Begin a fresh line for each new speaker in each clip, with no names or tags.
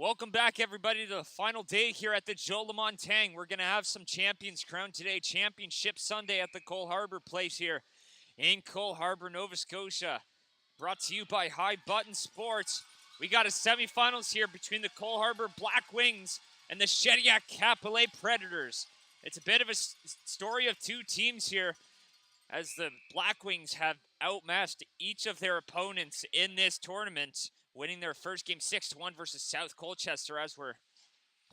Welcome back, everybody, to the final day here at the Joe Lamontang. We're going to have some champions crowned today. Championship Sunday at the Cole Harbour place here in Cole Harbour, Nova Scotia. Brought to you by High Button Sports. We got a semifinals here between the Cole Harbour Black Wings and the Shediac Capillet Predators. It's a bit of a story of two teams here, as the Black Wings have outmatched each of their opponents in this tournament, winning their first game 6-1 versus South Colchester, as we're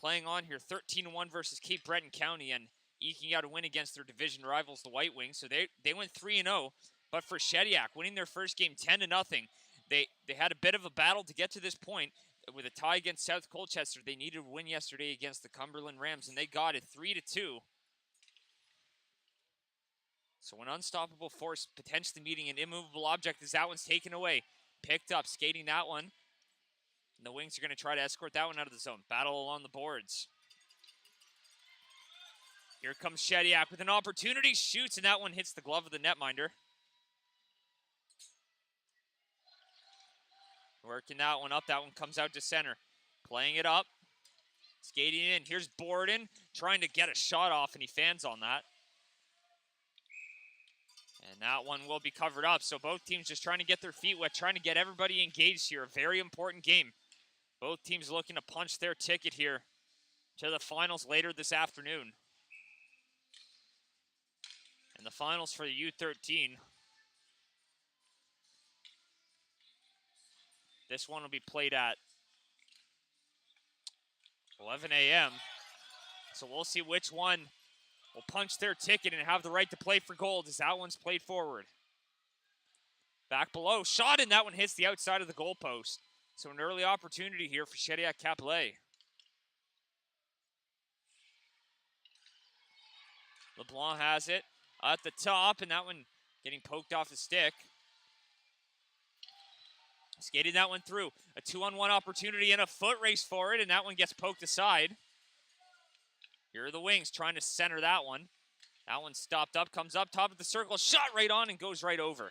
playing on here 13-1 versus Cape Breton County, and eking out a win against their division rivals, the White Wings. So they went 3-0. But for Shediac, winning their first game 10-0, they had a bit of a battle to get to this point. With a tie against South Colchester, they needed a win yesterday against the Cumberland Rams, and they got it 3-2. So an unstoppable force potentially meeting an immovable object as that one's taken away. Picked up, skating that one. And the Wings are going to try to escort that one out of the zone. Battle along the boards. Here comes Shediac with an opportunity. Shoots, and that one hits the glove of the netminder. Working that one up. That one comes out to center. Playing it up. Skating in. Here's Borden trying to get a shot off, and he fans on that. And that one will be covered up. So both teams just trying to get their feet wet, trying to get everybody engaged here. A very important game. Both teams looking to punch their ticket here to the finals later this afternoon. And the finals for the U13. This one will be played at 11 a.m. So we'll see which one will punch their ticket and have the right to play for gold as that one's played forward. Back below, shot, and that one hits the outside of the goalpost. So an early opportunity here for Shediac Capillet. LeBlanc has it at the top, and that one getting poked off the stick. Skating that one through. A 2-on-1 opportunity and a foot race for it, and that one gets poked aside. Here are the Wings trying to center that one. That one stopped up, comes up top of the circle, shot right on and goes right over.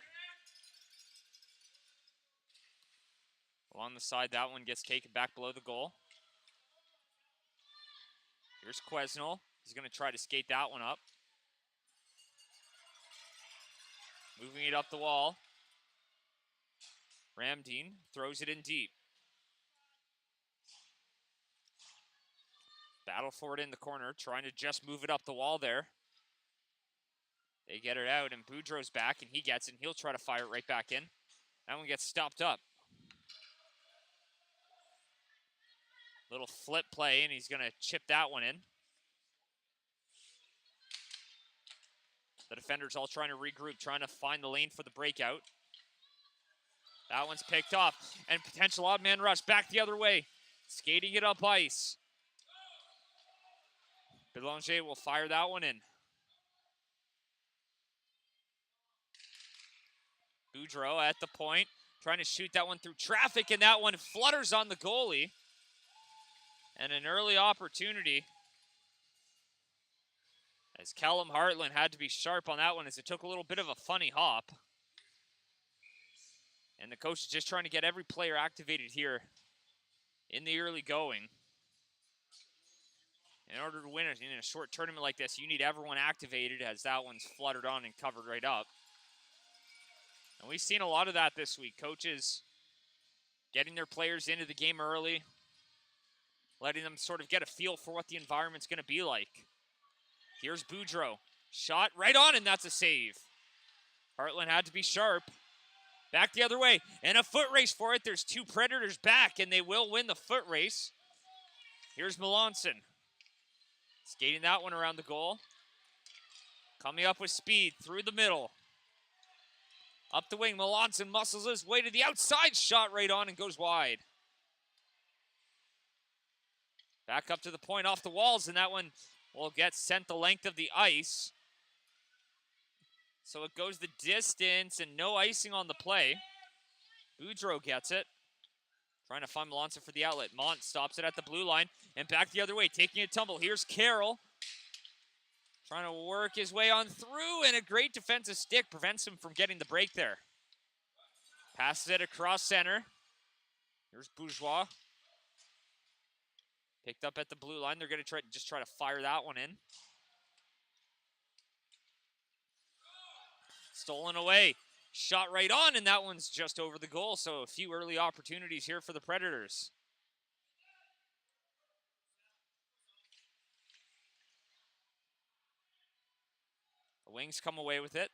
Along the side, that one gets taken back below the goal. Here's Quesnel. He's going to try to skate that one up. Moving it up the wall. Ramdeen throws it in deep. Battle for it in the corner, trying to just move it up the wall there. They get it out, and Boudreau's back, and he gets it, and he'll try to fire it right back in. That one gets stopped up. Little flip play, and he's going to chip that one in. The defenders all trying to regroup, trying to find the lane for the breakout. That one's picked off, and potential odd man rush back the other way. Skating it up ice. Belanger will fire that one in. Boudreau at the point, trying to shoot that one through traffic, and that one flutters on the goalie. And an early opportunity, as Callum Hartland had to be sharp on that one, as it took a little bit of a funny hop. And the coach is just trying to get every player activated here in the early going. In order to win it in a short tournament like this, you need everyone activated, as that one's fluttered on and covered right up. And we've seen a lot of that this week. Coaches getting their players into the game early, letting them sort of get a feel for what the environment's going to be like. Here's Boudreau. Shot right on, and that's a save. Hartland had to be sharp. Back the other way, and a foot race for it. There's two Predators back, and they will win the foot race. Here's Melanson. Skating that one around the goal. Coming up with speed through the middle. Up the wing, Melanson muscles his way to the outside. Shot right on and goes wide. Back up to the point off the walls, and that one will get sent the length of the ice. So it goes the distance, and no icing on the play. Boudreau gets it. Trying to find Melanson for the outlet. Mont stops it at the blue line, and back the other way, taking a tumble. Here's Carroll. Trying to work his way on through, and a great defensive stick prevents him from getting the break there. Passes it across center. Here's Bourgeois. Picked up at the blue line. They're going to try to fire that one in. Stolen away. Shot right on, and that one's just over the goal. So a few early opportunities here for the Predators. The Wings come away with it.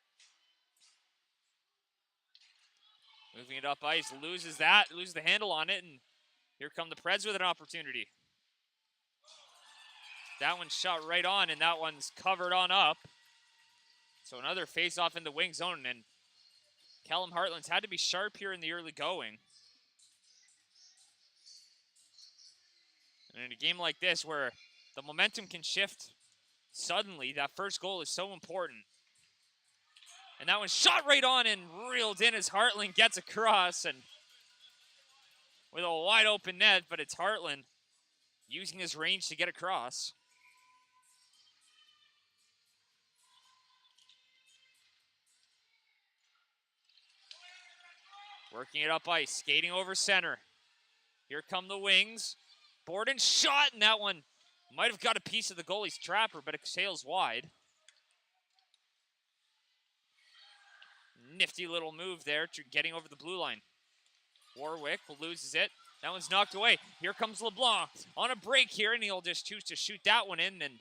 Moving it up ice, loses the handle on it, and here come the Preds with an opportunity. That one's shot right on, and that one's covered on up. So another face-off in the wing zone, and Callum Hartland's had to be sharp here in the early going. And in a game like this where the momentum can shift suddenly, that first goal is so important. And that one's shot right on and reeled in as Hartland gets across, and with a wide open net, but it's Hartland using his range to get across. Working it up ice, skating over center. Here come the Wings. Borden shot, and that one might have got a piece of the goalie's trapper, but it sails wide. Nifty little move there, getting over the blue line. Warwick loses it. That one's knocked away. Here comes LeBlanc on a break here, and he'll just choose to shoot that one in, and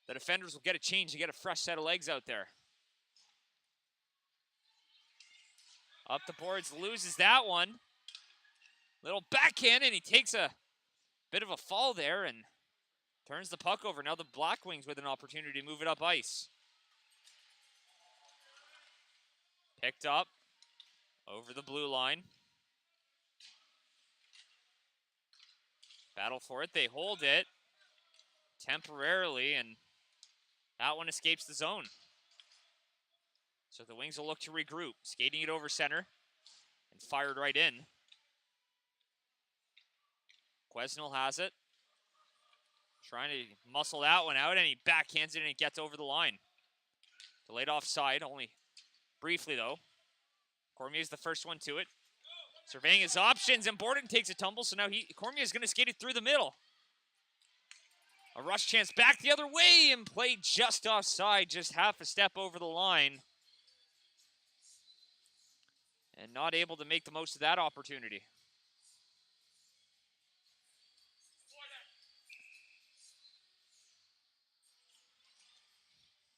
the defenders will get a change to get a fresh set of legs out there. Up the boards, loses that one. Little backhand, and he takes a bit of a fall there and turns the puck over. Now the Black Wings with an opportunity to move it up ice. Picked up over the blue line. Battle for it. They hold it temporarily, and that one escapes the zone. So the Wings will look to regroup. Skating it over center and fired right in. Quesnel has it. Trying to muscle that one out, and he backhands it and it gets over the line. Delayed offside, only briefly though. Cormier's the first one to it. Surveying his options, and Borden takes a tumble, so now Cormier's going to skate it through the middle. A rush chance back the other way, and played just offside, just half a step over the line. And not able to make the most of that opportunity.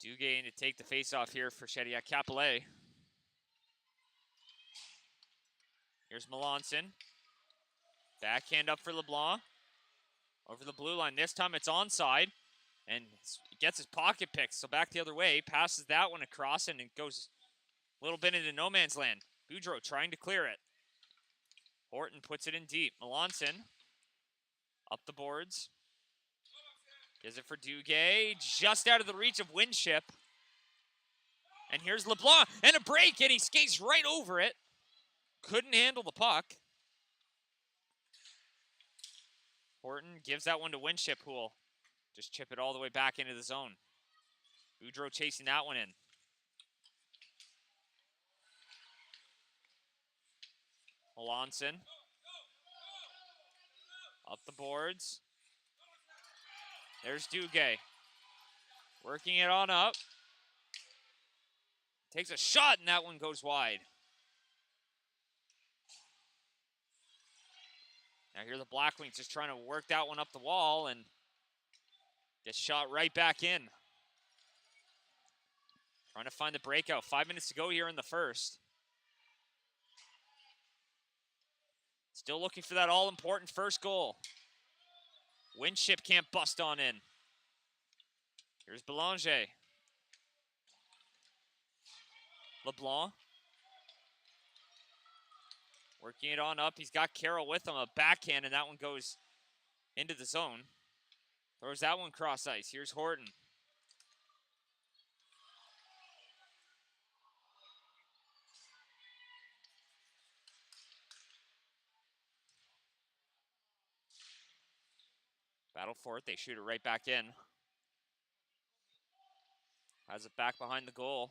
Duguay to take the face-off here for Shediac. Capellet. Here's Melanson. Backhand up for LeBlanc. Over the blue line. This time it's onside. And he gets his pocket picked. So back the other way. Passes that one across, and it goes a little bit into no man's land. Boudreau trying to clear it. Horton puts it in deep. Melanson up the boards. Gives it for Duguay. Just out of the reach of Winship. And here's LeBlanc. And a break, and he skates right over it. Couldn't handle the puck. Horton gives that one to Winship, who will just chip it all the way back into the zone. Boudreau chasing that one in. Melanson. Up the boards. There's Duguay. Working it on up. Takes a shot, and that one goes wide. Now here the Black Wings just trying to work that one up the wall, and gets shot right back in. Trying to find the breakout. 5 minutes to go here in the first. Still looking for that all-important first goal. Winship can't bust on in. Here's Belanger. LeBlanc. Working it on up. He's got Carroll with him. A backhand, and that one goes into the zone. Throws that one cross ice. Here's Horton. Battle for it. They shoot it right back in. Has it back behind the goal.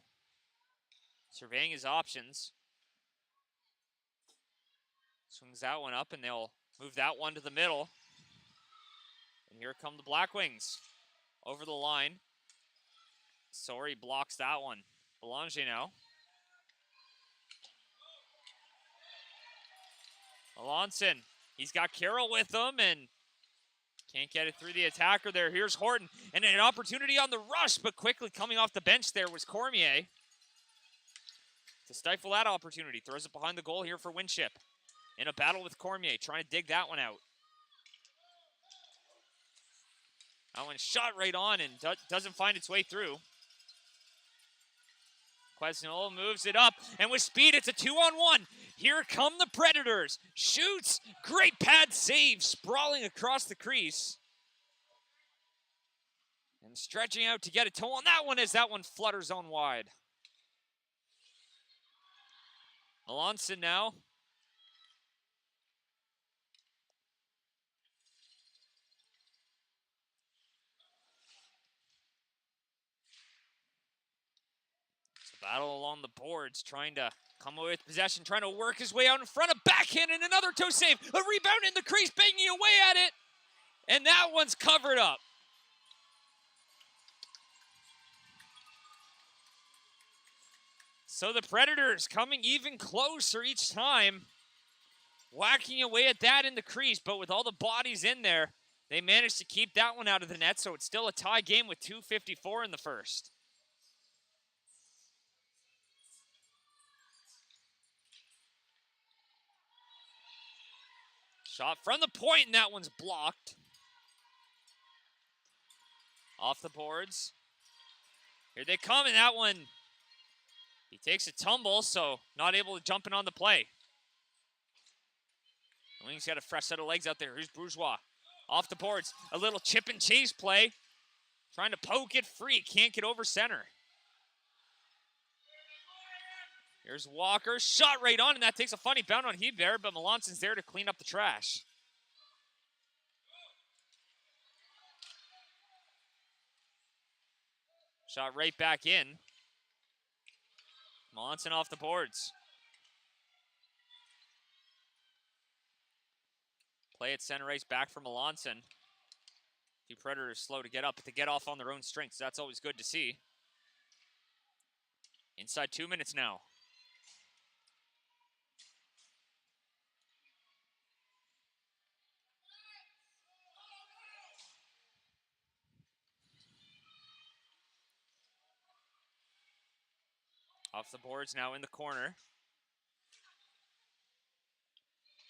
Surveying his options. Swings that one up, and they'll move that one to the middle. And here come the Black Wings. Over the line. Sorry blocks that one. Belanger now. Alonson. He's got Carroll with him and can't get it through the attacker there. Here's Horton. And an opportunity on the rush, but quickly coming off the bench there was Cormier. To stifle that opportunity. Throws it behind the goal here for Winship. In a battle with Cormier, trying to dig that one out. That one shot right on and doesn't find its way through. Quesnel moves it up, and with speed, it's a 2-on-1. Here come the Predators. Shoots, great pad save, sprawling across the crease. And stretching out to get a toe on that one as that one flutters on wide. Alonson now. Battle along the boards, trying to come away with possession, trying to work his way out in front of backhand and another toe save. A rebound in the crease, banging away at it. And that one's covered up. So the Predators coming even closer each time. Whacking away at that in the crease, but with all the bodies in there, they managed to keep that one out of the net, so it's still a tie game with 2:54 in the first. Shot from the point, and that one's blocked. Off the boards. Here they come, and that one, he takes a tumble, so not able to jump in on the play. The Wings got a fresh set of legs out there. Here's Bourgeois. Off the boards. A little chip and chase play. Trying to poke it free. Can't get over center. Here's Walker. Shot right on, and that takes a funny bound on Hebert, but Melanson's there to clean up the trash. Shot right back in. Melanson off the boards. Play at center ice back for Melanson. The Predators slow to get up, but to get off on their own strengths. That's always good to see. Inside 2 minutes now. Off the boards now in the corner.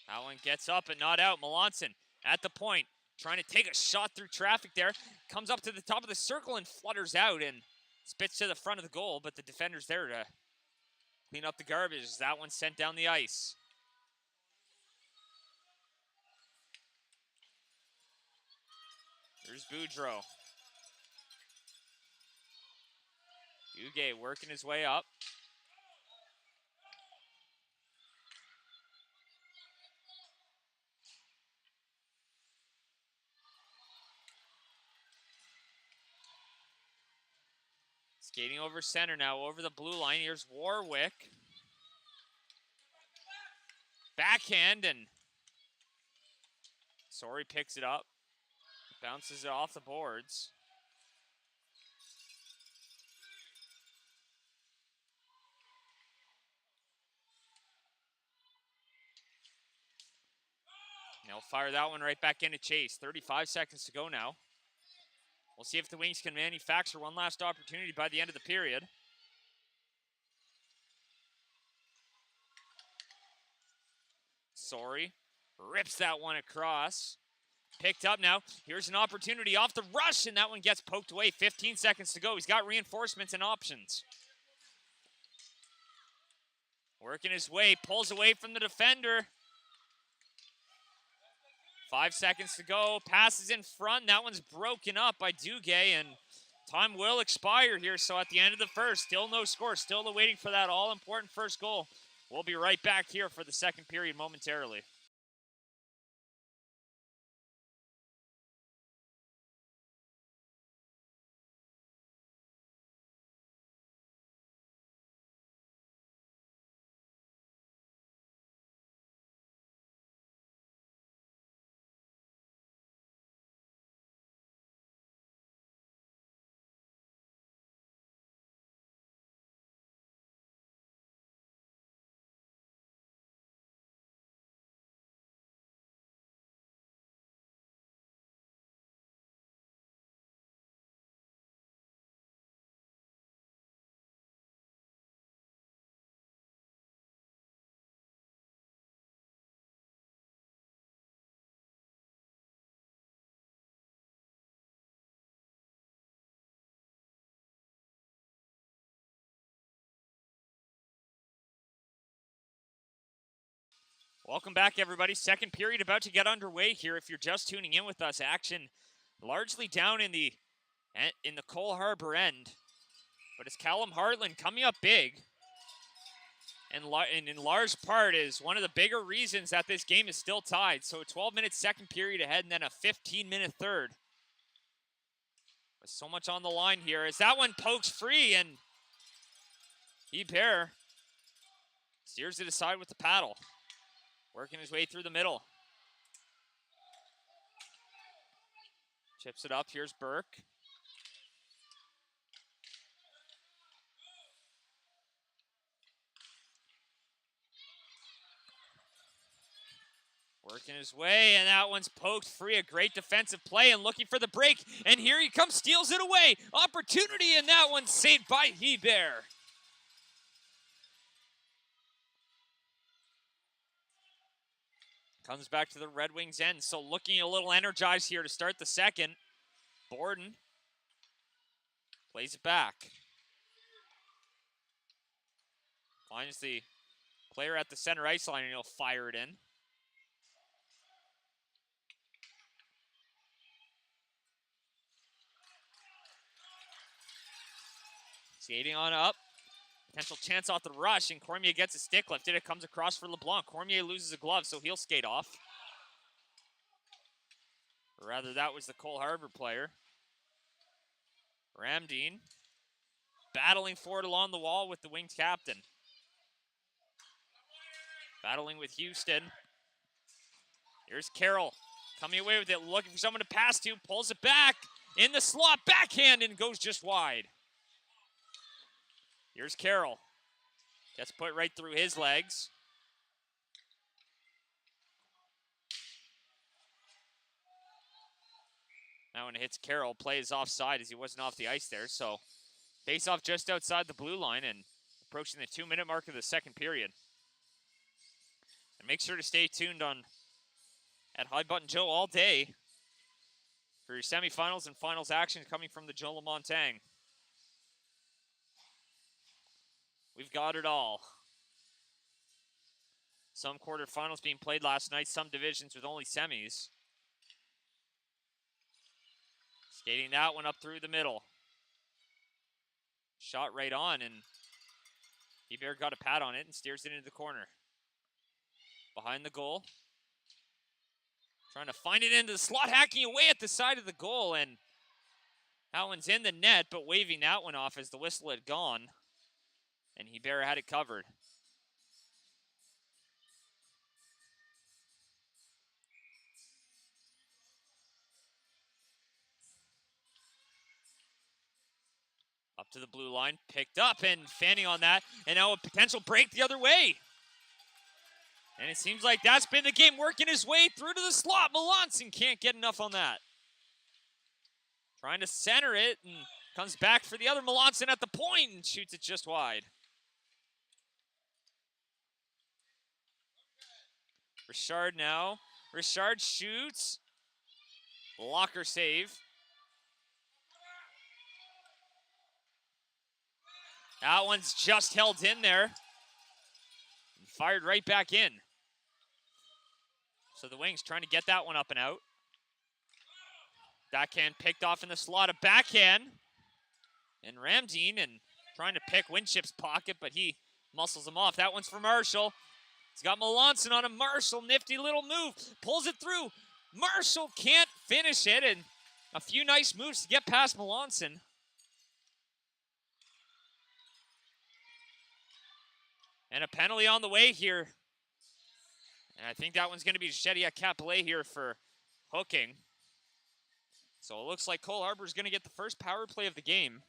That one gets up and not out. Melanson at the point, trying to take a shot through traffic there. Comes up to the top of the circle and flutters out and spits to the front of the goal, but the defender's there to clean up the garbage. That one sent down the ice. Here's Boudreau. Duguay working his way up. Skating over center now, over the blue line. Here's Warwick. Backhand, and Sorry picks it up. Bounces it off the boards. They'll fire that one right back into chase. 35 seconds to go now. We'll see if the Wings can manufacture one last opportunity by the end of the period. Sorry. Rips that one across. Picked up now. Here's an opportunity off the rush, and that one gets poked away. 15 seconds to go. He's got reinforcements and options. Working his way. Pulls away from the defender. 5 seconds to go. Passes in front. That one's broken up by Duguay, and time will expire here. So at the end of the first, still no score. Still waiting for that all-important first goal. We'll be right back here for the second period momentarily. Welcome back, everybody. Second period about to get underway here. If you're just tuning in with us, action largely down in the Cole Harbour end. But it's Callum Hartland coming up big. And in large part is one of the bigger reasons that this game is still tied. So a 12-minute second period ahead and then a 15-minute third. With so much on the line here as that one pokes free and Harbour steers it aside with the paddle. Working his way through the middle. Chips it up. Here's Burke. Working his way, and that one's poked free. A great defensive play and looking for the break. And here he comes, steals it away. Opportunity, and that one's saved by Harbour. Comes back to the Red Wings end, so looking a little energized here to start the second. Borden plays it back. Finds the player at the center ice line, and he'll fire it in. Skating on up. Potential chance off the rush, and Cormier gets a stick lifted. It comes across for LeBlanc. Cormier loses a glove, so he'll skate off. Or rather, that was the Cole Harbour player. Ramdeen battling for it along the wall with the Wings captain. Battling with Houston. Here's Carroll coming away with it, looking for someone to pass to. Pulls it back in the slot, backhand, and goes just wide. Here's Carroll. Gets put right through his legs. That one hits Carroll. Play is offside as he wasn't off the ice there. So face off just outside the blue line and approaching the 2-minute mark of the second period. And make sure to stay tuned at High Button Joe all day for your semifinals and finals action coming from the Joe Lamont Tang. We've got it all. Some quarterfinals being played last night, some divisions with only semis. Skating that one up through the middle. Shot right on, and Harbour got a pad on it and steers it into the corner. Behind the goal. Trying to find it into the slot, hacking away at the side of the goal, and that one's in the net, but waving that one off as the whistle had gone. And Harbour had it covered. Up to the blue line, picked up and fanning on that. And now a potential break the other way. And it seems like that's been the game, working his way through to the slot. Melanson can't get enough on that. Trying to center it and comes back for the other. Melanson at the point and shoots it just wide. Richard now. Richard shoots. Blocker save. That one's just held in there. And fired right back in. So the Wings trying to get that one up and out. Backhand picked off in the slot. A backhand. And Ramdeen and trying to pick Winship's pocket, but he muscles him off. That one's for Marshall. He's got Melanson on him. Marshall, nifty little move. Pulls it through. Marshall can't finish it, and a few nice moves to get past Melanson. And a penalty on the way here. And I think that one's going to be Shediac Capelet here for hooking. So it looks like Cole Harbour is going to get the first power play of the game.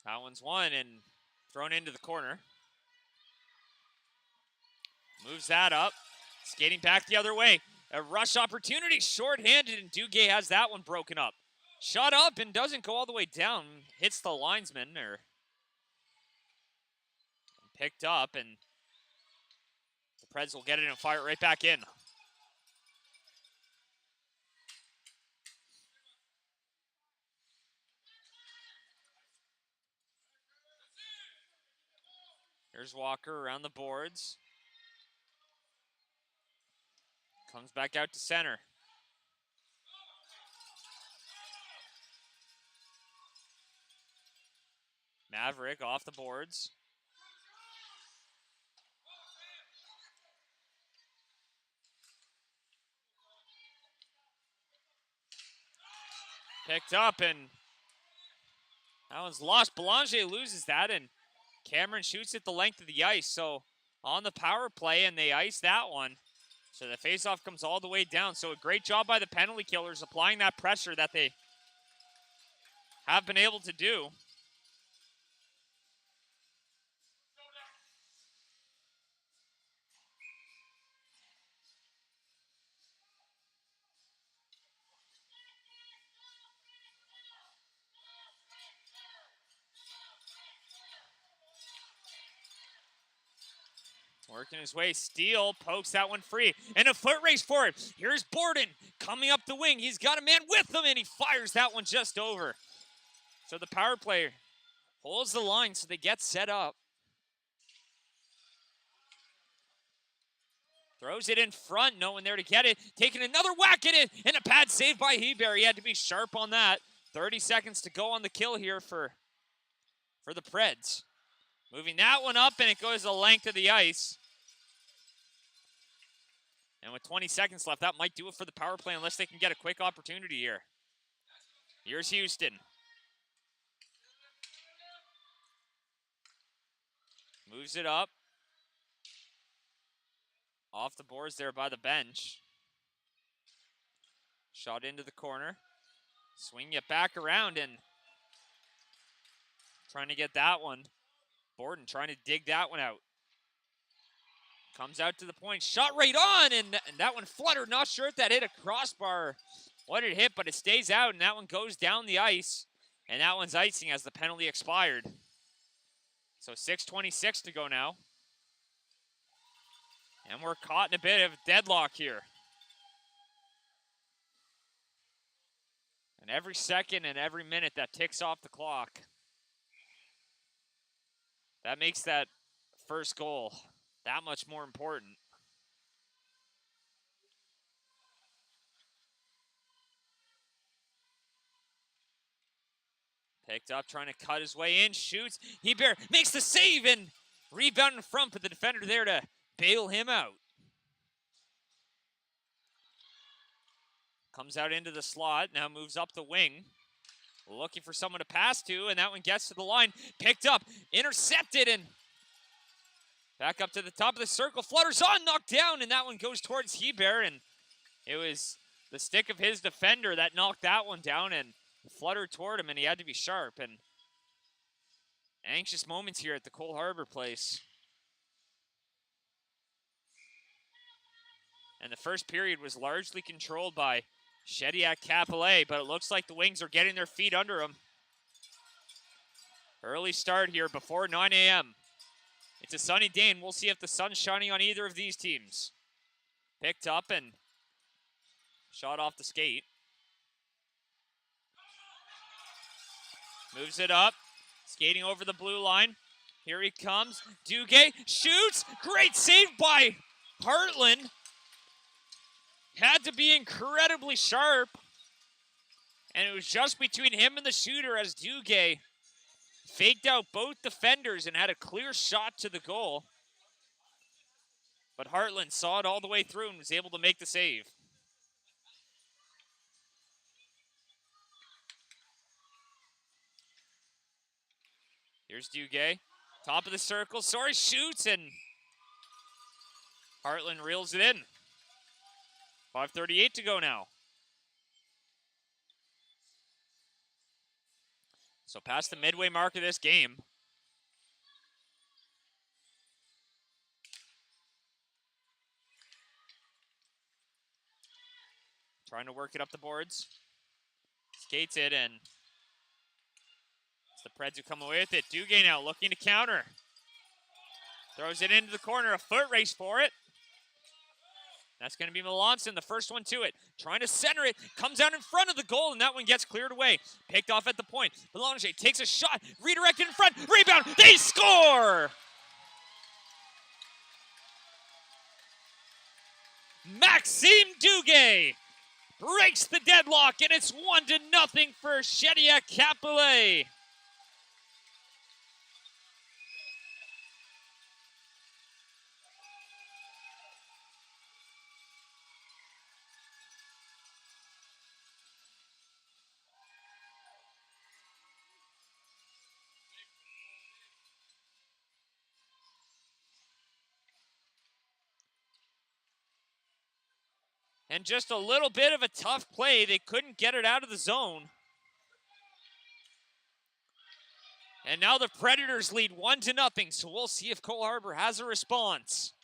That one's won and thrown into the corner. Moves that up. Skating back the other way. A rush opportunity, shorthanded, and Duguay has that one broken up. Shot up and doesn't go all the way down. Hits the linesman or picked up, and the Preds will get it and fire it right back in. Here's Walker around the boards. Comes back out to center. Maverick off the boards. Picked up, and that one's lost. Belanger loses that, and Cameron shoots it the length of the ice. So on the power play, and they ice that one. So the faceoff comes all the way down. So a great job by the penalty killers applying that pressure that they have been able to do. Working his way, Steele pokes that one free, and a foot race for it. Here's Borden coming up the wing. He's got a man with him, and he fires that one just over. So the power play holds the line, so they get set up. Throws it in front, no one there to get it. Taking another whack at it, and a pad save by Heber. He had to be sharp on that. 30 seconds to go on the kill here for the Preds. Moving that one up, and it goes the length of the ice. And with 20 seconds left, that might do it for the power play unless they can get a quick opportunity here. Here's Houston. Moves it up. Off the boards there by the bench. Shot into the corner. Swing it back around and trying to get that one. Borden trying to dig that one out. Comes out to the point, shot right on, and that one fluttered. Not sure if that hit a crossbar, what it hit, but it stays out, and that one goes down the ice, and that one's icing as the penalty expired. So 6:26 to go now. And we're caught in a bit of deadlock here. And every second and every minute that ticks off the clock, that makes that first goal that much more important. Picked up, trying to cut his way in, shoots. Heber makes the save and rebound in front, but the defender there to bail him out. Comes out into the slot, now moves up the wing. Looking for someone to pass to, and that one gets to the line. Picked up, intercepted, and back up to the top of the circle. Flutters on, knocked down, and that one goes towards Heber, and it was the stick of his defender that knocked that one down and fluttered toward him, and he had to be sharp. And anxious moments here at the Cole Harbour place. And the first period was largely controlled by Shediac Capellet, but it looks like the Wings are getting their feet under them. Early start here before 9 a.m. It's a sunny day, and we'll see if the sun's shining on either of these teams. Picked up and shot off the skate. Moves it up, skating over the blue line. Here he comes. Duguay shoots. Great save by Hartland. Had to be incredibly sharp. And it was just between him and the shooter as Duguay faked out both defenders and had a clear shot to the goal. But Hartland saw it all the way through and was able to make the save. Here's Duguay. Top of the circle. Sorry, shoots, and Hartland reels it in. 5:38 to go now. So past the midway mark of this game. Trying to work it up the boards. Skates it, and it's the Preds who come away with it. Duguay now looking to counter. Throws it into the corner, a foot race for it. That's going to be Melanson, the first one to it. Trying to center it, comes out in front of the goal, and that one gets cleared away. Picked off at the point. Belanger takes a shot, redirected in front, rebound, they score! Maxime Duguay breaks the deadlock, and it's 1-0 for Shediac Capellet. And just a little bit of a tough play. They couldn't get it out of the zone. And now the Predators lead 1-0, so we'll see if Cole Harbour has a response.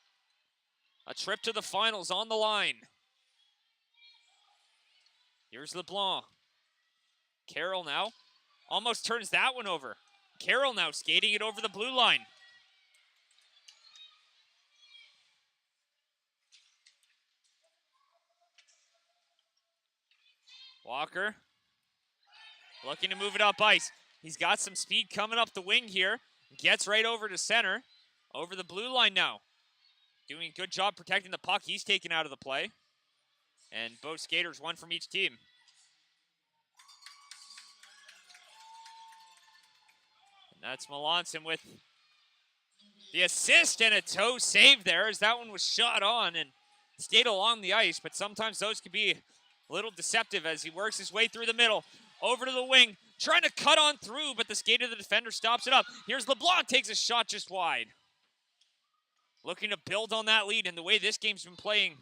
A trip to the finals on the line. Here's LeBlanc. Carroll now almost turns that one over. Carroll now skating it over the blue line. Walker looking to move it up ice. He's got some speed coming up the wing here. Gets right over to center. Over the blue line now. Doing a good job protecting the puck. He's taken out of the play. And both skaters, one from each team. And that's Melanson with the assist and a toe save there, as that one was shot on and stayed along the ice. But sometimes those could be a little deceptive as he works his way through the middle. Over to the wing, trying to cut on through, but the skate of the defender stops it up. Here's LeBlanc, takes a shot just wide. Looking to build on that lead, and the way this game's been playing,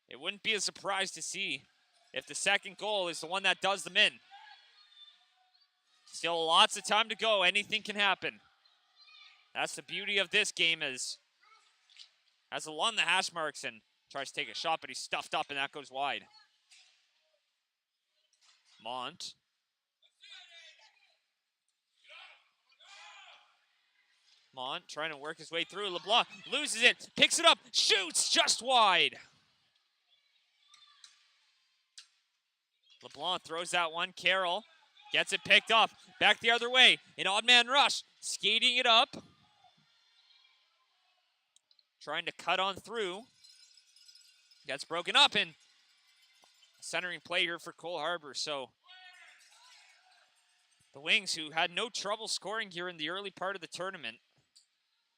it wouldn't be a surprise to see if the second goal is the one that does them in. Still lots of time to go. Anything can happen. That's the beauty of this game, as along the hash marks and tries to take a shot, but he's stuffed up, and that goes wide. Mont. Mont trying to work his way through. LeBlanc loses it, picks it up, shoots just wide. LeBlanc throws that one. Carroll gets it picked up. Back the other way. An odd man rush. Skating it up. Trying to cut on through. Gets broken up, and centering play here for Cole Harbour. So the Wings, who had no trouble scoring here in the early part of the tournament,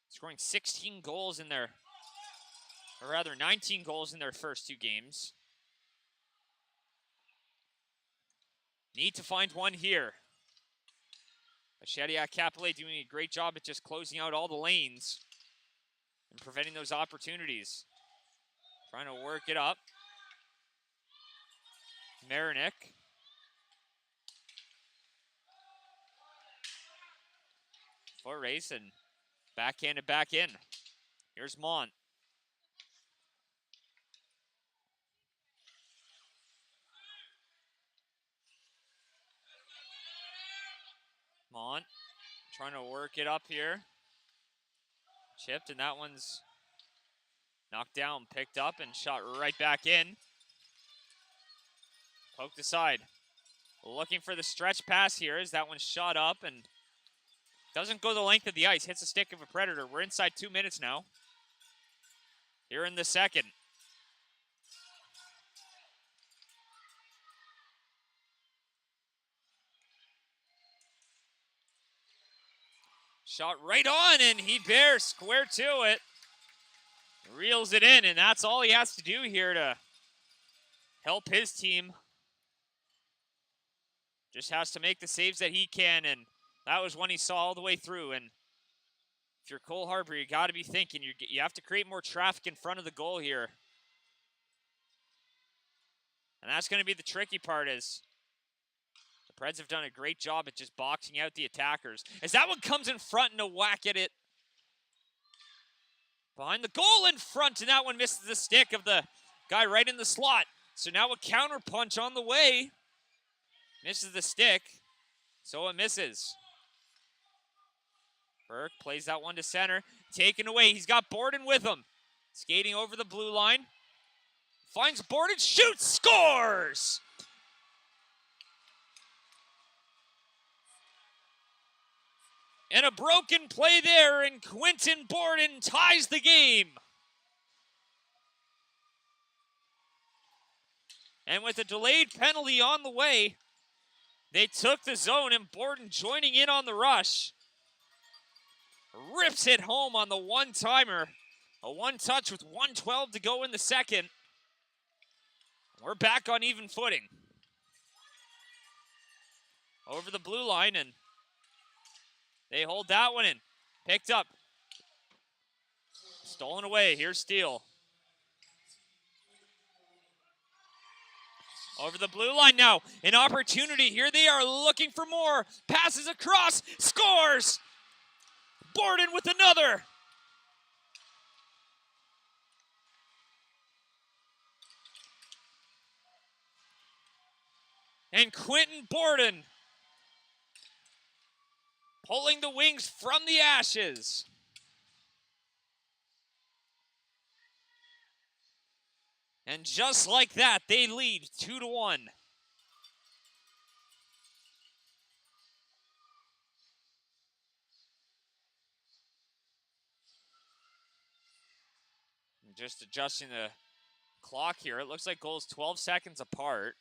scoring 16 goals in their, or rather 19 goals in their first two games. Need to find one here. Shediac Capellet doing a great job at just closing out all the lanes and preventing those opportunities. Trying to work it up. Marinick. Foot race and backhanded back in. Here's Mont. Mont trying to work it up here. Chipped, and that one's knocked down, picked up, and shot right back in. Poked aside. Looking for the stretch pass here as that one's shot up and doesn't go the length of the ice. Hits the stick of a Predator. We're inside 2 minutes now. Here in the second. Shot right on, and he bears square to it. Reels it in, and that's all he has to do here to help his team. Just has to make the saves that he can, and that was one he saw all the way through. And if you're Cole Harbour, you got to be thinking you have to create more traffic in front of the goal here. And that's going to be the tricky part, is the Preds have done a great job at just boxing out the attackers. As that one comes in front and a whack at it. Behind the goal in front, and that one misses the stick of the guy right in the slot. So now a counter punch on the way. Misses the stick, so it misses. Burke plays that one to center. Taken away. He's got Borden with him. Skating over the blue line. Finds Borden, shoots, scores! And a broken play there, and Quentin Borden ties the game. And with a delayed penalty on the way, they took the zone, and Borden joining in on the rush. Rips it home on the one-timer. A one-touch with 1:12 to go in the second. We're back on even footing. Over the blue line, and they hold that one in. Picked up. Stolen away. Here's Steele. Over the blue line now. An opportunity. Here they are looking for more. Passes across. Scores! Borden with another. And Quentin Borden pulling the Wings from the ashes. And just like that, they lead 2-1. Just adjusting the clock here. It looks like goals 12 seconds apart.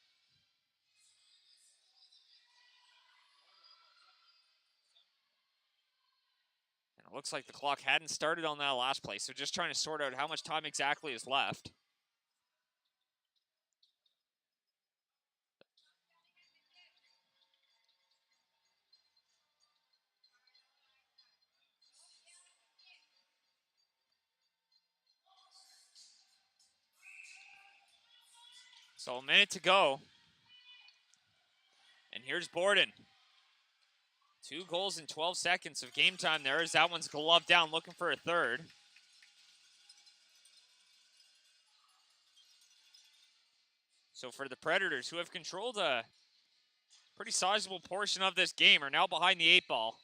And it looks like the clock hadn't started on that last play, so just trying to sort out how much time exactly is left. So a minute to go. And here's Borden. 2 goals in 12 seconds of game time there as that one's gloved down, looking for a third. So for the Predators, who have controlled a pretty sizable portion of this game, are now behind the 8-ball.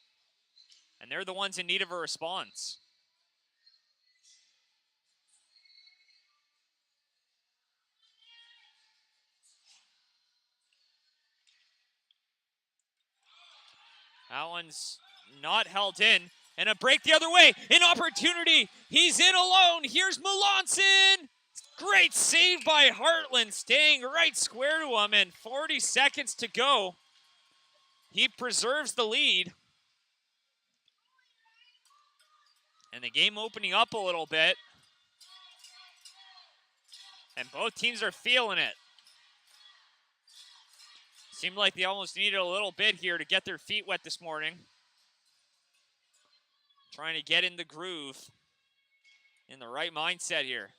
And they're the ones in need of a response. That one's not held in. And a break the other way. An opportunity. He's in alone. Here's Melanson. Great save by Hartland, staying right square to him. And 40 seconds to go. He preserves the lead. And the game opening up a little bit. And both teams are feeling it. Seemed like they almost needed a little bit here to get their feet wet this morning. Trying to get in the groove, in the right mindset here.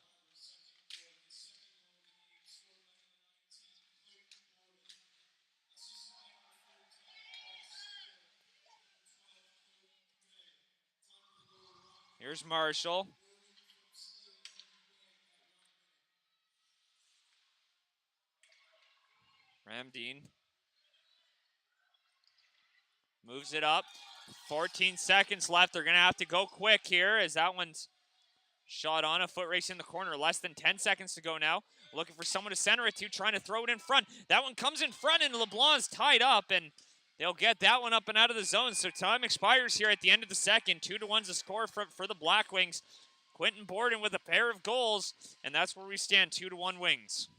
Here's Marshall. Ramdeen moves it up. 14 seconds left. They're going to have to go quick here as that one's shot on. A foot race in the corner. Less than 10 seconds to go now. Looking for someone to center it to, trying to throw it in front. That one comes in front, and LeBlanc's tied up, and they'll get that one up and out of the zone. So time expires here at the end of the second. 2-1's the score for the Black Wings. Quentin Borden with a pair of goals, and that's where we stand, 2-1 Wings.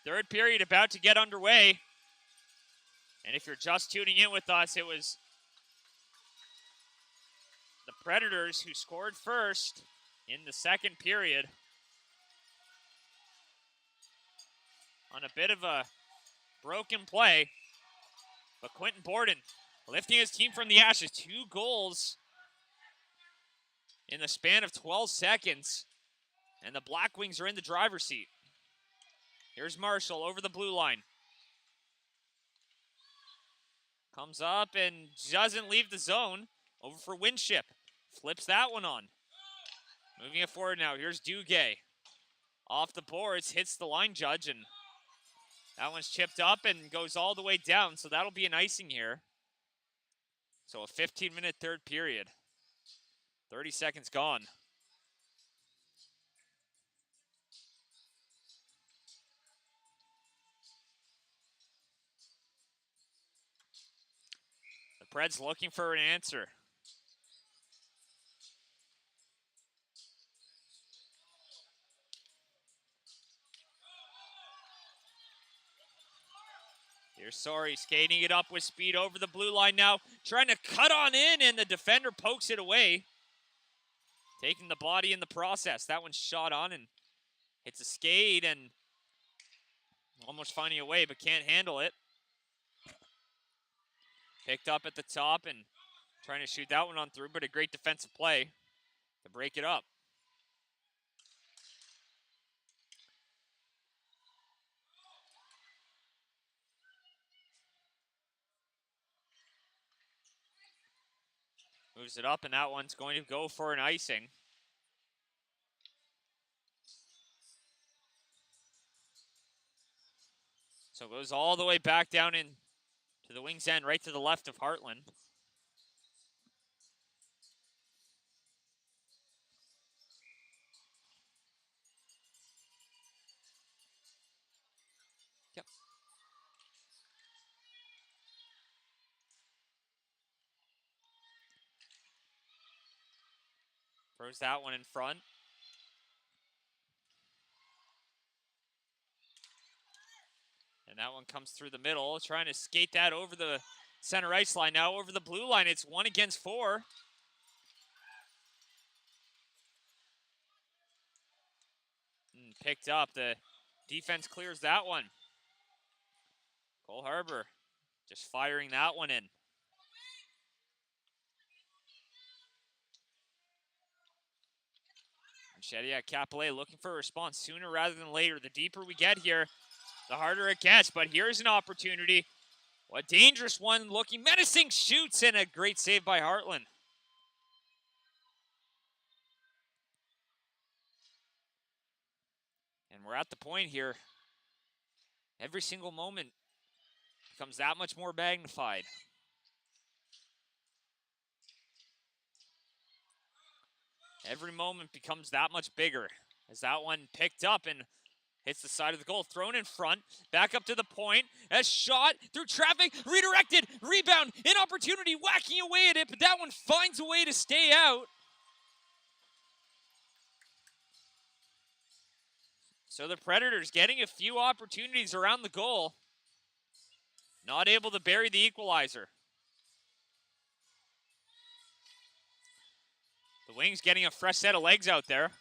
Third period about to get underway. And if you're just tuning in with us, it was the Predators who scored first in the second period on a bit of a broken play. But Quentin Borden lifting his team from the ashes. 2 goals in the span of 12 seconds. And the Black Wings are in the driver's seat. Here's Marshall over the blue line. Comes up and doesn't leave the zone. Over for Winship. Flips that one on. Moving it forward now. Here's Duguay. Off the boards, hits the line judge, and that one's chipped up and goes all the way down, so that'll be an icing here. So a 15-minute third period. 30 seconds gone. The Preds looking for an answer. Here's Sorry skating it up with speed over the blue line now. Trying to cut on in, and the defender pokes it away. Taking the body in the process. That one's shot on and hits a skate and almost finding a way, but can't handle it. Picked up at the top and trying to shoot that one on through, but a great defensive play to break it up. Moves it up, and that one's going to go for an icing. So it goes all the way back down in to the wing's end, right to the left of Heartland. Yep. Throws that one in front. And that one comes through the middle, trying to skate that over the center ice line. Now over the blue line, it's 1 against 4. And picked up. The defense clears that one. Cole Harbour just firing that one in. And Shediac Capelé looking for a response sooner rather than later. The deeper we get here, the harder it gets, but here's an opportunity. A dangerous one, looking menacing, shoots, and a great save by Heartland. And we're at the point here. Every single moment becomes that much more magnified. Every moment becomes that much bigger as that one picked up and hits the side of the goal, thrown in front, back up to the point, a shot through traffic, redirected, rebound, an opportunity, whacking away at it, but that one finds a way to stay out. So the Predators getting a few opportunities around the goal, not able to bury the equalizer. The Wings getting a fresh set of legs out there.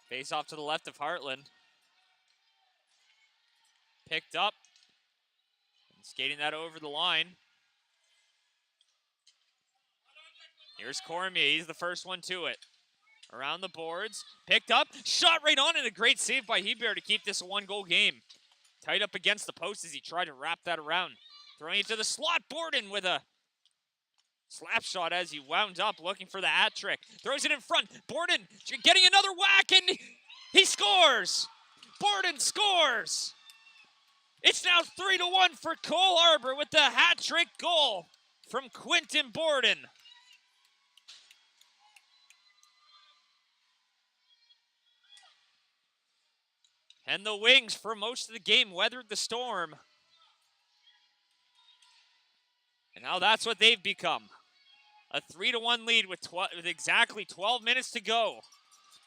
Face off to the left of Heartland. Picked up. And skating that over the line. Here's Cormier. He's the first one to it. Around the boards. Picked up. Shot right on, and a great save by Hebert to keep this a 1-goal game. Tight up against the post as he tried to wrap that around. Throwing it to the slot. Borden with a slap shot as he wound up looking for the hat trick. Throws it in front. Borden getting another whack, and he scores. Borden scores. It's now 3-1 for Cole Harbour with the hat trick goal from Quentin Borden. And the Wings, for most of the game, weathered the storm. And now that's what they've become. A 3-1 lead with exactly 12 minutes to go.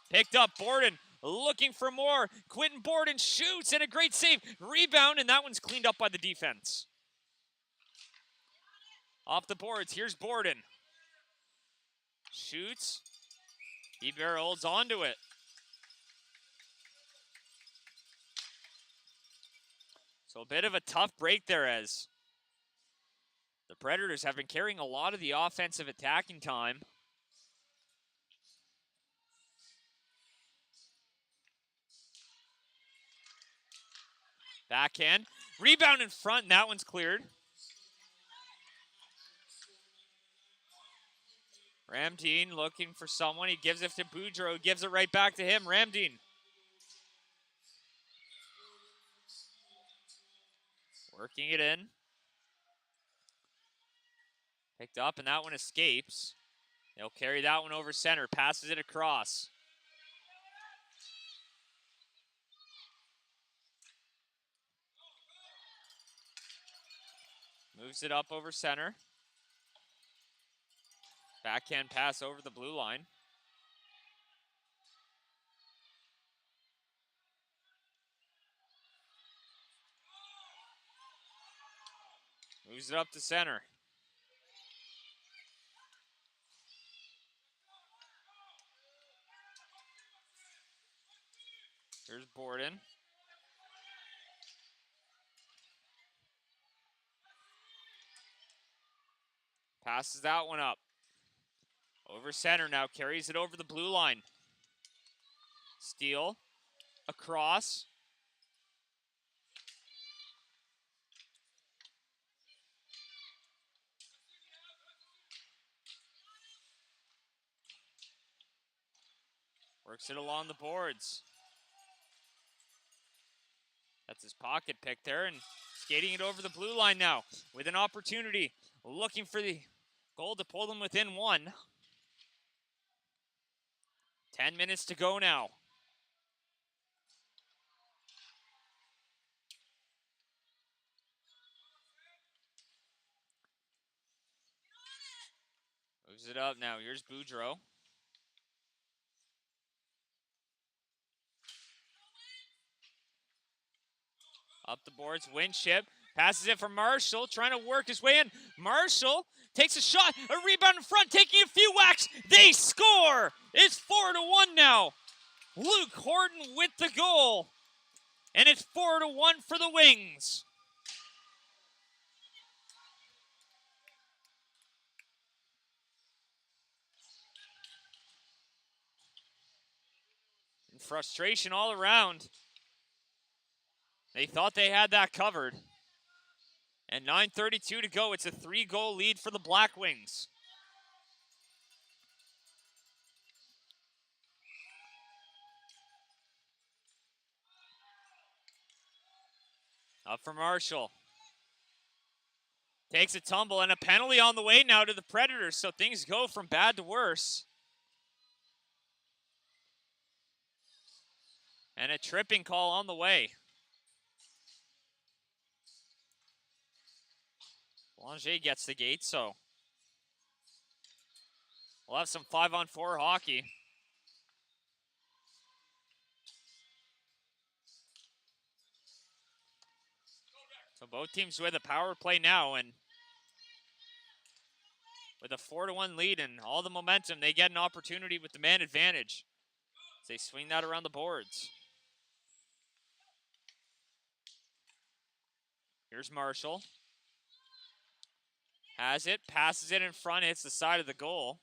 Picked up, Borden looking for more. Quentin Borden shoots, and a great save. Rebound, and that one's cleaned up by the defense. Off the boards, here's Borden. Shoots. Hebert holds on to it. So a bit of a tough break there as the Predators have been carrying a lot of the offensive attacking time. Backhand. Rebound in front, and that one's cleared. Ramdeen looking for someone. He gives it to Boudreau. Gives it right back to him. Ramdeen. Working it in. Picked up, and that one escapes. They'll carry that one over center. Passes it across. Moves it up over center. Backhand pass over the blue line. Moves it up to center. Here's Borden. Passes that one up. Over center now, carries it over the blue line. Steal. Across. Works it along the boards. That's his pocket pick there, and skating it over the blue line now with an opportunity. Looking for the goal to pull them within one. 10 minutes to go now. Moves it up now. Here's Boudreau. Up the boards, Winship. Passes it for Marshall, trying to work his way in. Marshall takes a shot, a rebound in front, taking a few whacks. They score! It's 4-1 now. Luke Horton with the goal. And it's 4-1 for the Wings. And frustration all around. They thought they had that covered. And 9:32 to go. It's a 3-goal lead for the Black Wings. Up for Marshall. Takes a tumble and a penalty on the way now to the Predators. So things go from bad to worse. And a tripping call on the way. Langer gets the gate, so we'll have some 5-on-4 hockey. So both teams with a power play now, and with a 4-1 lead and all the momentum, they get an opportunity with the man advantage. As they swing that around the boards. Here's Marshall. Has it, passes it in front, hits the side of the goal.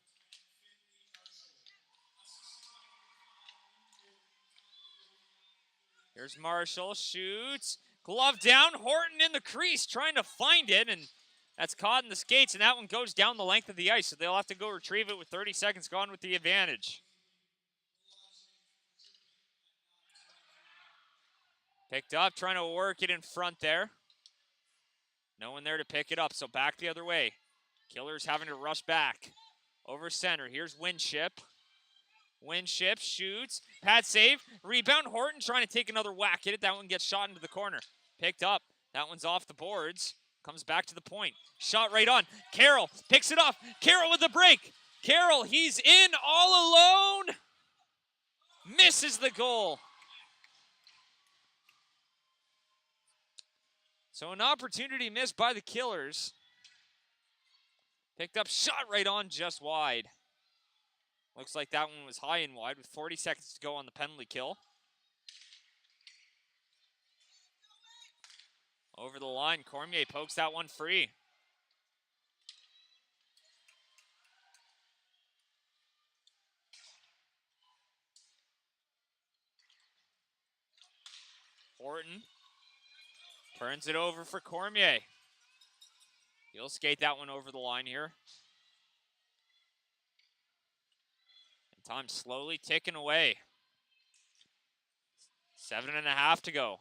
Here's Marshall, shoots, glove down, Horton in the crease, trying to find it, and that's caught in the skates, and that one goes down the length of the ice, so they'll have to go retrieve it with 30 seconds gone with the advantage. Picked up, trying to work it in front there. No one there to pick it up, so back the other way. Killers having to rush back. Over center, here's Winship. Winship shoots, pad save, rebound, Horton trying to take another whack at it. That one gets shot into the corner. Picked up, that one's off the boards. Comes back to the point. Shot right on. Carroll picks it up. Carroll with the break. Carroll, he's in all alone. Misses the goal. So an opportunity missed by the Killers. Picked up, shot right on, just wide. Looks like that one was high and wide with 40 seconds to go on the penalty kill. Over the line, Cormier pokes that one free. Horton turns it over for Cormier. He'll skate that one over the line here. And time slowly ticking away. 7.5 to go.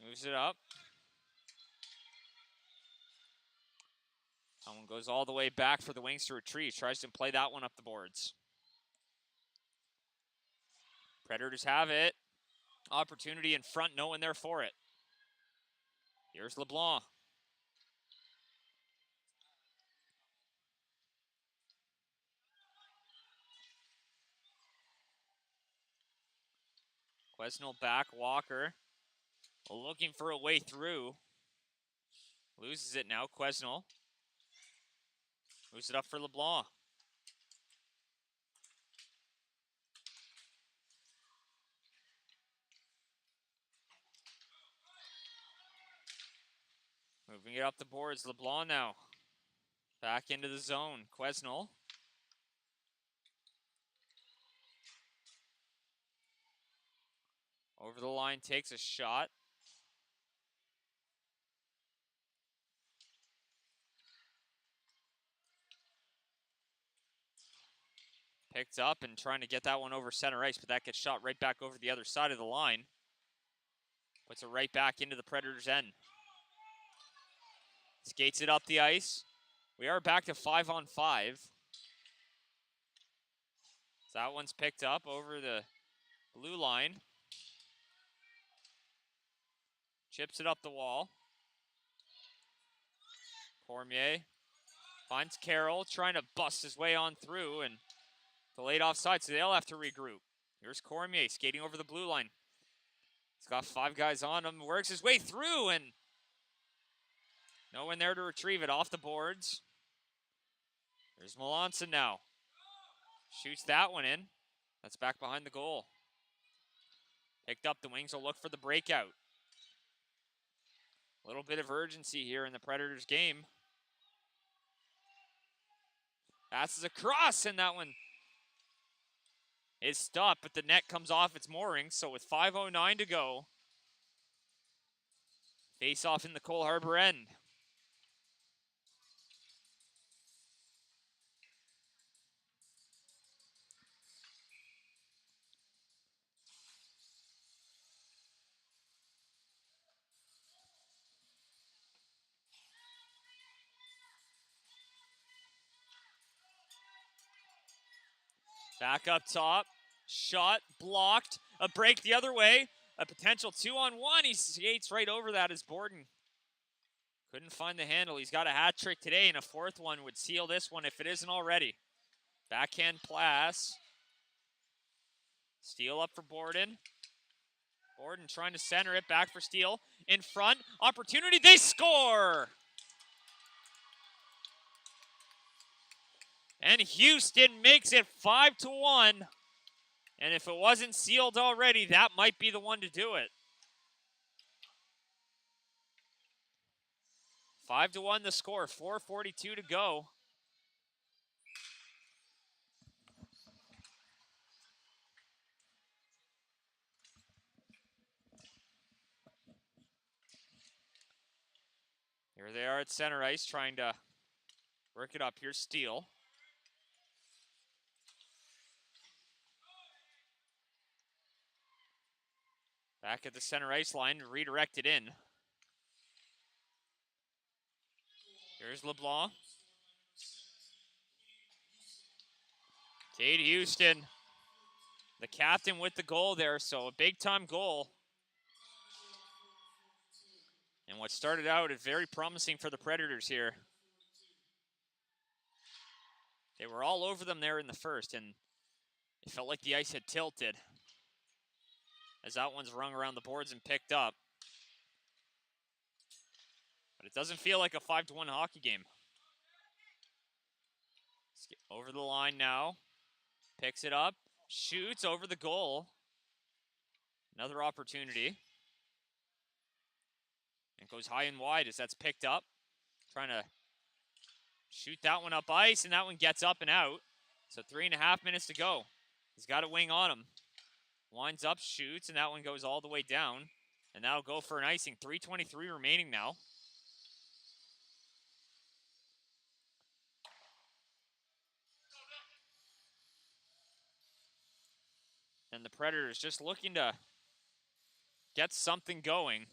Moves it up. That one goes all the way back for the Wings to retrieve. Tries to play that one up the boards. Predators have it. Opportunity in front, no one there for it. Here's LeBlanc. Quesnel back, Walker. Looking for a way through. Loses it now, Quesnel. Moves it up for LeBlanc. Moving it up the boards, LeBlanc now. Back into the zone, Quesnel. Over the line, takes a shot. Picked up and trying to get that one over center ice, but that gets shot right back over the other side of the line. Puts it right back into the Predators' end. Skates it up the ice. We are back to 5-on-5. So that one's picked up over the blue line. Chips it up the wall. Cormier finds Carroll, trying to bust his way on through and delayed offside, so they'll have to regroup. Here's Cormier skating over the blue line. He's got 5 guys on him, works his way through, and no one there to retrieve it off the boards. There's Melanson now. Shoots that one in. That's back behind the goal. Picked up, the Wings will look for the breakout. A little bit of urgency here in the Predators game. Passes across, and that one is stopped, but the net comes off its moorings. So with 5:09 to go, face off in the Cole Harbour end. Back up top, shot blocked, a break the other way, a potential 2-on-1. He skates right over that as Borden couldn't find the handle. He's got a hat trick today, and a 4th one would seal this one if it isn't already. Backhand pass. Steele up for Borden. Borden trying to center it, back for Steele. In front, opportunity, they score! And Houston makes it 5-1. And if it wasn't sealed already, that might be the one to do it. 5-1 the score, 4:42 to go. Here they are at center ice trying to work it up. Here's Steele. Back at the center ice line, redirected in. Here's LeBlanc. Cade Houston, the captain with the goal there, so a big-time goal. And what started out as very promising for the Predators here. They were all over them there in the first, and it felt like the ice had tilted as that one's rung around the boards and picked up. But it doesn't feel like a 5-1 hockey game. Let's get over the line now. Picks it up, shoots over the goal. Another opportunity. And goes high and wide as that's picked up. Trying to shoot that one up ice, and that one gets up and out. So 3.5 minutes to go. He's got a wing on him. Winds up, shoots, and that one goes all the way down. And that'll go for an icing. 3:23 remaining now. And the Predators just looking to get something going.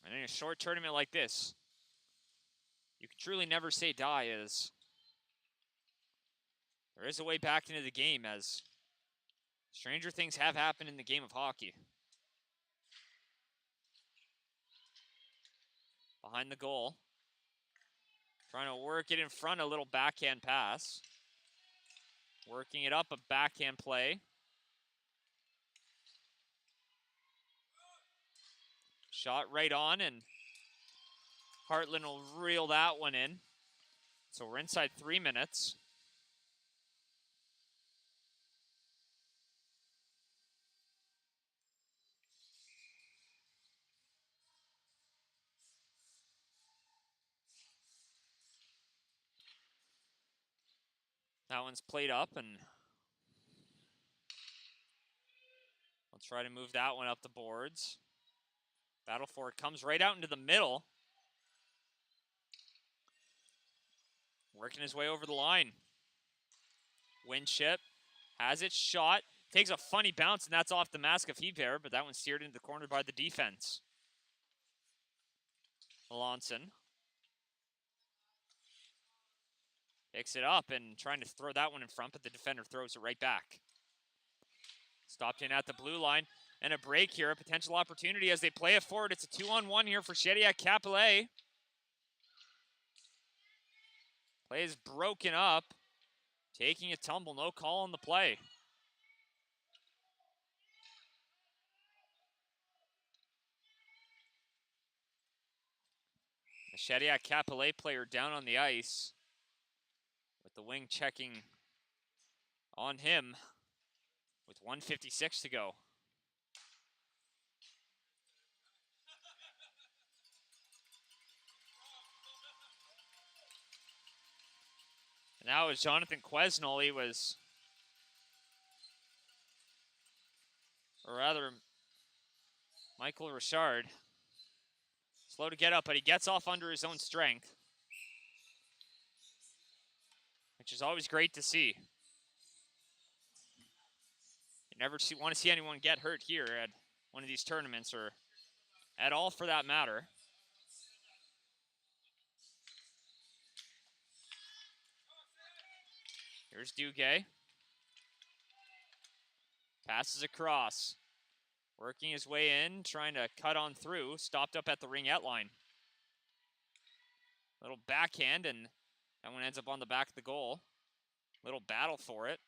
And in a short tournament like this, you can truly never say die, as there is a way back into the game, as stranger things have happened in the game of hockey. Behind the goal. Trying to work it in front, a little backhand pass. Working it up, a backhand play. Shot right on, and Hartland will reel that one in. So we're inside 3 minutes. That one's played up, and I'll try to move that one up the boards. Battle for it comes right out into the middle. Working his way over the line. Winship has it shot. Takes a funny bounce, and that's off the mask of Hebert, but that one steered into the corner by the defense. Melanson picks it up and trying to throw that one in front, but the defender throws it right back. Stopped in at the blue line, and a break here, a potential opportunity as they play it forward. It's a 2-on-1 here for Shediac Capellet. Play is broken up, taking a tumble, no call on the play. The Shediac Capellet player down on the ice, with the wing checking on him with 1:56 to go. And now as Jonathan Quesnel, he was, or rather Michael Richard, slow to get up, but he gets off under his own strength, which is always great to see. You never want to see anyone get hurt here at one of these tournaments, or at all for that matter. Here's Duguay. Passes across. Working his way in, trying to cut on through. Stopped up at the ringette line. Little backhand, and that one ends up on the back of the goal. Little battle for it.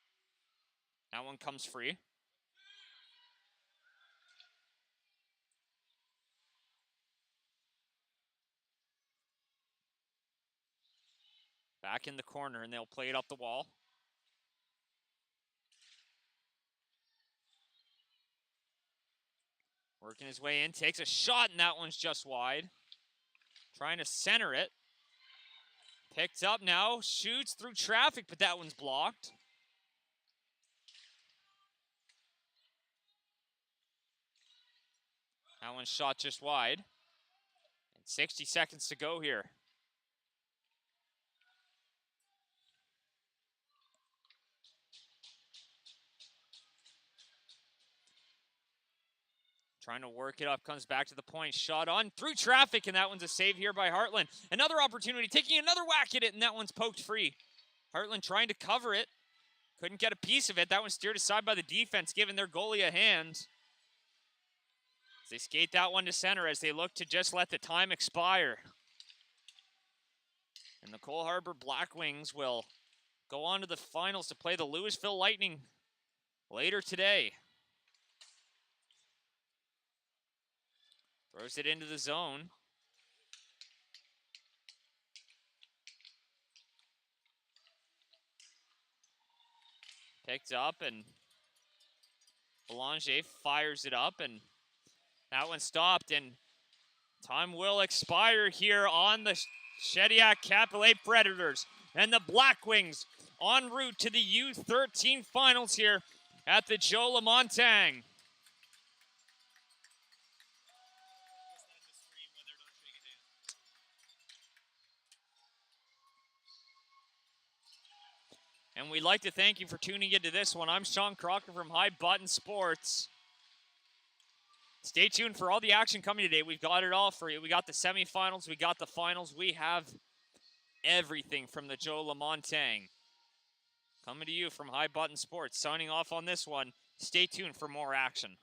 That one comes free. Back in the corner, and they'll play it up the wall. Working his way in, takes a shot, and that one's just wide. Trying to center it. Picked up now, shoots through traffic, but that one's blocked. That one's shot just wide. And 60 seconds to go here. Trying to work it up, comes back to the point, shot on through traffic, and that one's a save here by Hartland. Another opportunity, taking another whack at it, and that one's poked free. Heartland trying to cover it. Couldn't get a piece of it. That one steered aside by the defense, giving their goalie a hand. As they skate that one to center as they look to just let the time expire. And the Cole Harbour Black Wings will go on to the finals to play the Louisville Lightning later today. Throws it into the zone. Picked up, and Belanger fires it up, and that one stopped, and time will expire here on the Shediac Capital Predators. And the Black Wings en route to the U13 finals here at the Joe Lamontagne. And we'd like to thank you for tuning into this one. I'm Sean Crocker from High Button Sports. Stay tuned for all the action coming today. We've got it all for you. We got the semifinals. We got the finals. We have everything from the Joe Lamontagne. Coming to you from High Button Sports. Signing off on this one. Stay tuned for more action.